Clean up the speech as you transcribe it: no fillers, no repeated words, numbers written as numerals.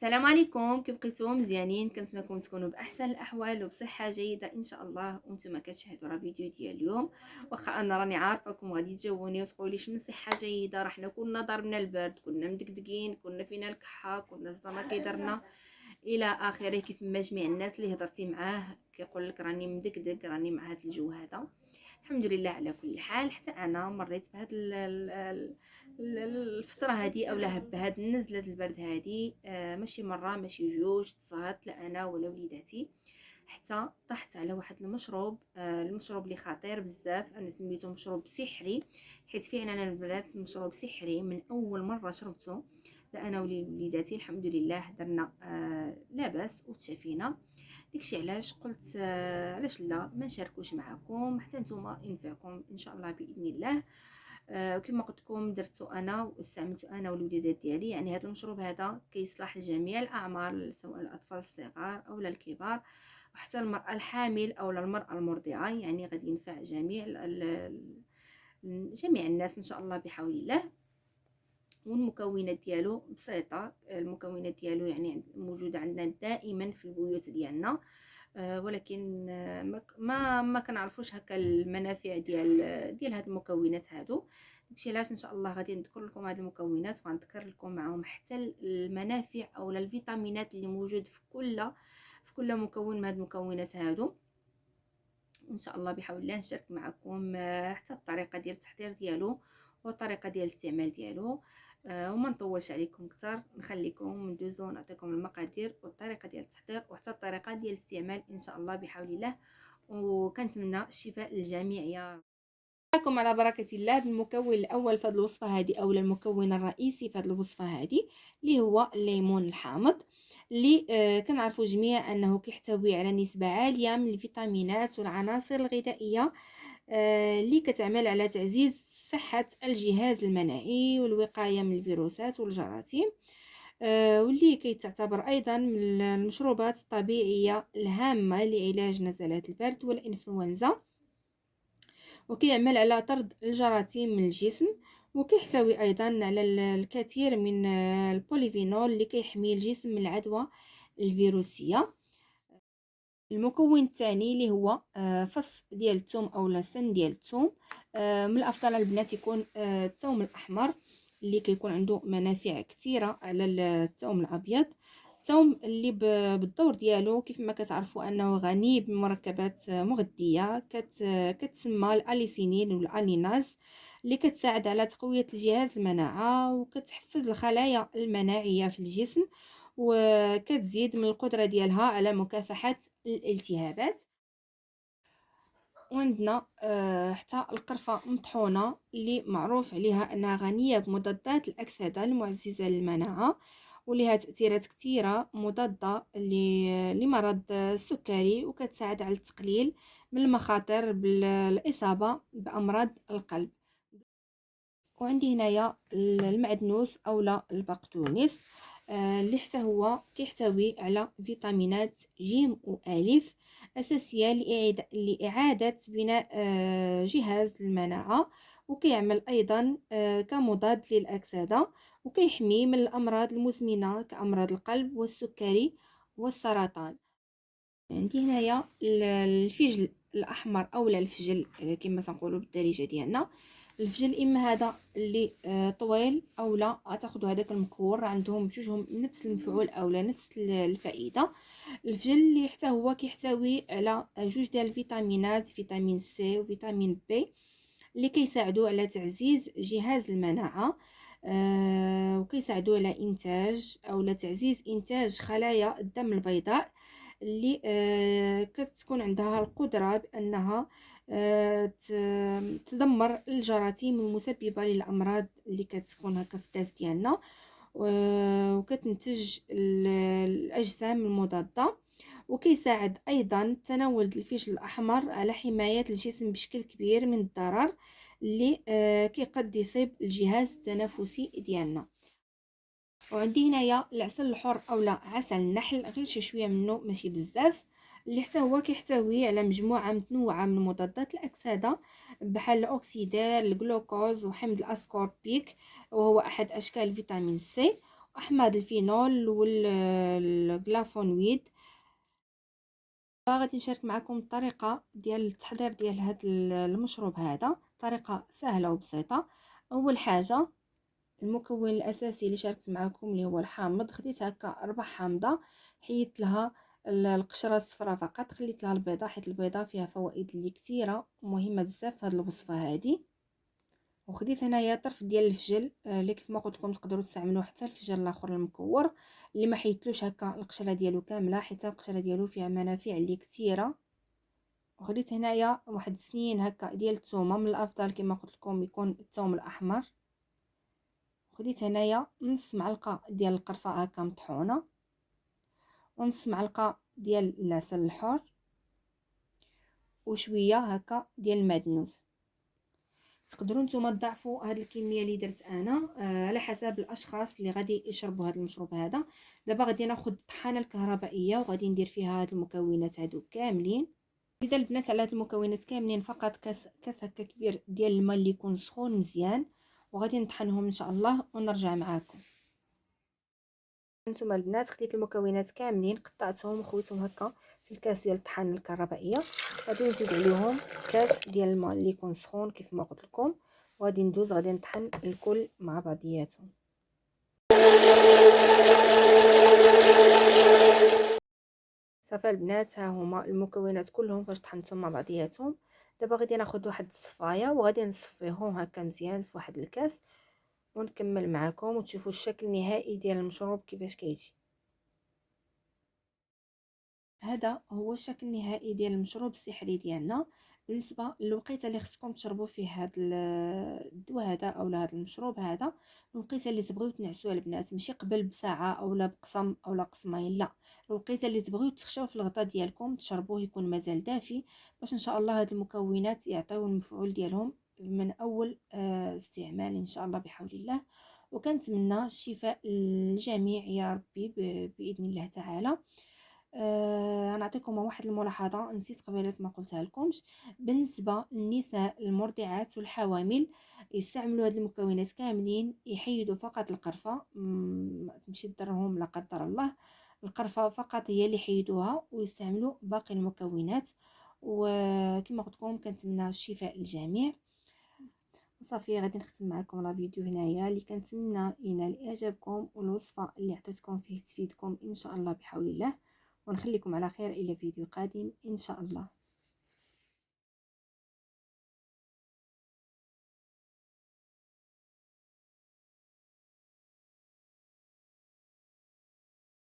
السلام عليكم، كيف بقيتو؟ مزيانين؟ كنتمنىكم تكونوا باحسن الاحوال وبصحه جيده ان شاء الله. وانتم كتشاهدوا راه فيديو ديال اليوم. واخا انا راني عارفاكم غادي تجاوبوني وتقولوا لي من صحه جيده، راه حنا كنا ضربنا البرد، كنا مدقدقين، كنا فينا الكحه، كنا الزما كيدرنا الى اخره. كيف ما جميع الناس اللي هضرتي معاه كيقول لك راني مدقدق، راني مع هذا الجو هذا. الحمد لله على كل حال. حتى انا مريت بهاد الفتره هذه اولا بهاد النزله البرد هذه، ماشي مره ماشي جوج تصهدت لا انا ولا وليداتي، حتى طحت على واحد المشروب. المشروب اللي خطير بزاف، انا سميته مشروب سحري، حيت فعلا البنات مشروب سحري. من اول مره شربته لا انا وليداتي الحمد لله درنا لاباس وتشافينا. داكشي علاش قلت علاش لا ما نشاركوش معكم حتى نتوما ينفعكم ان شاء الله باذن الله. وكما قلت لكم درتو انا واستعملته انا والوليدات ديالي. يعني هذا المشروب هذا كيصلح لجميع الاعمار، سواء الاطفال الصغار او الكبار، وحتى المراه الحامل او المراه المرضعه. يعني غادي ينفع جميع الناس ان شاء الله بحول الله. والمكونات ديالو بسيطه، المكونات ديالو يعني موجوده عندنا دائما في البيوت ديالنا. ولكن ما كنعرفوش هكا المنافع ديال هاد المكونات هادو. داكشي علاش ان شاء الله غادي نذكر لكم هاد المكونات، وغنذكر لكم معهم حتى المنافع او الفيتامينات اللي موجود في كل مكون من هاد المكونات هادو. وان شاء الله بحول الله نشارك معكم حتى الطريقه ديال التحضير ديالو والطريقه ديال الاستعمال ديالو. وما نطولش عليكم اكثر، نخليكم ندوزو نعطيكم المقادير والطريقه ديال التحضير وحتى الطريقه ديال الاستعمال ان شاء الله بحول الله. وكنتمنى الشفاء للجميع يا رب. معكم على بركه الله بالمكون الاول في هذه الوصفه هذه، او المكون الرئيسي في هذه الوصفه هذه، اللي هو الليمون الحامض، اللي كنعرفوا جميع انه كيحتوي على نسبه عاليه من الفيتامينات والعناصر الغذائيه اللي كتعمل على تعزيز صحه الجهاز المناعي والوقايه من الفيروسات والجراثيم. واللي كيتعتبر ايضا من المشروبات الطبيعيه الهامه لعلاج نزلات البرد والانفلونزا، وكيعمل على طرد الجراثيم من الجسم. وكيحتوي ايضا على الكثير من البوليفينول اللي كيحمي الجسم من العدوى الفيروسيه. المكون الثاني اللي هو فص ديال الثوم او سن ديال الثوم. من الافضل البنات يكون الثوم الاحمر، اللي كيكون عنده منافع كثيره على الثوم الابيض. الثوم اللي بالدور ديالو كيف ما كتعرفوا انه غني بمركبات مغذيه كتسمى الاليسينين والاليناز، اللي كتساعد على تقويه الجهاز المناعه وكتحفز الخلايا المناعيه في الجسم، وكتزيد من القدره ديالها على مكافحه الالتهابات. وعندنا حتى القرفة مطحونة، اللي معروف عليها أنها غنية بمضادات الأكسدة المعززة للمناعة، ولها تأثيرات كثيرة مضادة لمرض السكري، وكتساعد على التقليل من المخاطر بالإصابة بأمراض القلب. وعندي هنايا المعدنوس اولا البقدونس، اللي حتى هو كيحتوي على فيتامينات ج والف اساسيه لاعاده بناء جهاز المناعه، وكيعمل ايضا كمضاد للاكسده، وكيحمي من الامراض المزمنه كامراض القلب والسكري والسرطان. عندي هنايا الفجل الاحمر اولا الفجل كما تنقولوا بالدارجه ديالنا. الفجل اما هذا اللي طويل اولا غتاخذوا هذاك المكور، عندهم بجوجهم نفس المفعول اولا نفس الفائده. الفجل اللي حتى هو كيحتوي على جوج ديال الفيتامينات، فيتامين سي وفيتامين بي، اللي كيساعدوا على تعزيز جهاز المناعه، وكيساعدوا على انتاج او تعزيز انتاج خلايا الدم البيضاء، اللي كتكون عندها القدرة بأنها تدمر الجراثيم المسببة للأمراض اللي كتكون هكا في الداس ديالنا، وكتنتج الأجسام المضادة. وكيساعد أيضا تناول الفلفل الأحمر على حماية الجسم بشكل كبير من الضرر اللي قد يصيب الجهاز التنفسي ديالنا. وعندي هنايا العسل الحر اولا عسل النحل، غير شويه منه ماشي بزاف، اللي حتى هو كيحتوي على مجموعه متنوعه من مضادات الاكسده بحال الاكسيدير، الجلوكوز، وحمض الاسكوربيك، وهو احد اشكال فيتامين سي. احماض الفينول والفلافونويد. غادي نشارك معكم الطريقه ديال التحضير ديال هذا المشروب. هذا طريقه سهله وبسيطه. اول حاجه المكون الاساسي اللي شاركت معكم اللي هو الحامض. خديت هكا 4 حامضه، حيدت لها القشره الصفراء فقط، خليت لها البيضه حيت البيضه فيها فوائد اللي كثيره ومهمه بزاف في هذه الوصفه هذه. وخديت هنايا طرف ديال الفجل اللي كيف ما قلت لكم تقدروا تستعملوا حتى الفجل الاخر المكور اللي ما حيدتلوش هكا القشره ديالو كامله، حيت القشره ديالو فيها منافع اللي كثيره. وخديت هنايا واحد سنين هكا ديال الثومه، من الافضل كما قلت لكم يكون الثوم الاحمر. خديت هنايا نص معلقه ديال القرفه هكا مطحونه، ونص معلقه ديال العسل الحر، وشويه هكا ديال المعدنوس. تقدروا نتوما تضاعفوا هذه الكميه اللي درت انا على حسب الاشخاص اللي غادي يشربوا هذا المشروب هذا. دابا غادي ناخذ الطحانه الكهربائيه وغادي ندير فيها هاد المكونات هادو كاملين. اذا البنات على هاد المكونات كاملين فقط كاس هكا كبير ديال الماء اللي يكون سخون مزيان، وغادي نطحنهم ان شاء الله ونرجع معاكم. انتم البنات خديت المكونات كاملين قطعتهم وخويتهم هكا في الكاس ديال الطحانه الكهربائيه. غادي نزيد عليهم كاس ديال الماء اللي يكون سخون كيف ما قلت لكم، وغادي ندوز غادي نطحن الكل مع بعضياتهم. صافي البنات، ها هما المكونات كلهم فاش طحنتهم مع بعضياتهم. دابا غادي ناخذ واحد الصفايه وغادي نصفيهم هكا مزيان في واحد الكاس ونكمل معكم وتشوفوا الشكل النهائي ديال المشروب كيفاش كيجي. هذا هو الشكل النهائي ديال المشروب السحري ديالنا. بالنسبه للوقيته اللي خصكم تشربوا فيه هذا الدواء هذا او هذا المشروب هذا، الوقيته اللي تبغيو تنعسوا البنات ماشي قبل بساعه اولا بقسم اولا قسمين، لا، الوقيته اللي تبغيو تخشاو في الغطاء ديالكم تشربوه يكون مازال دافي، باش ان شاء الله هاد المكونات يعطيو المفعول ديالهم من اول استعمال ان شاء الله بحول الله. وكنتمنى الشفاء للجميع يا ربي باذن الله تعالى. غنعطيكم واحد الملاحظه نسيت قبيله ما قلتها لكمش. بالنسبه للنساء المرضعات والحوامل يستعملوا هاد المكونات كاملين، يحيدوا فقط القرفه، ما تمشي تضرهم لا قدر الله. القرفه فقط هي اللي يحيدوها ويستعملوا باقي المكونات. وكما قلت لكم كنتمنى الشفاء للجميع. صافي غادي نختم معكم لا فيديو هنايا اللي كنتمنى ينال اعجابكم والوصفه اللي عطيتكم فيه تفيدكم ان شاء الله بحول الله. ونخليكم على خير الى فيديو قادم ان شاء الله.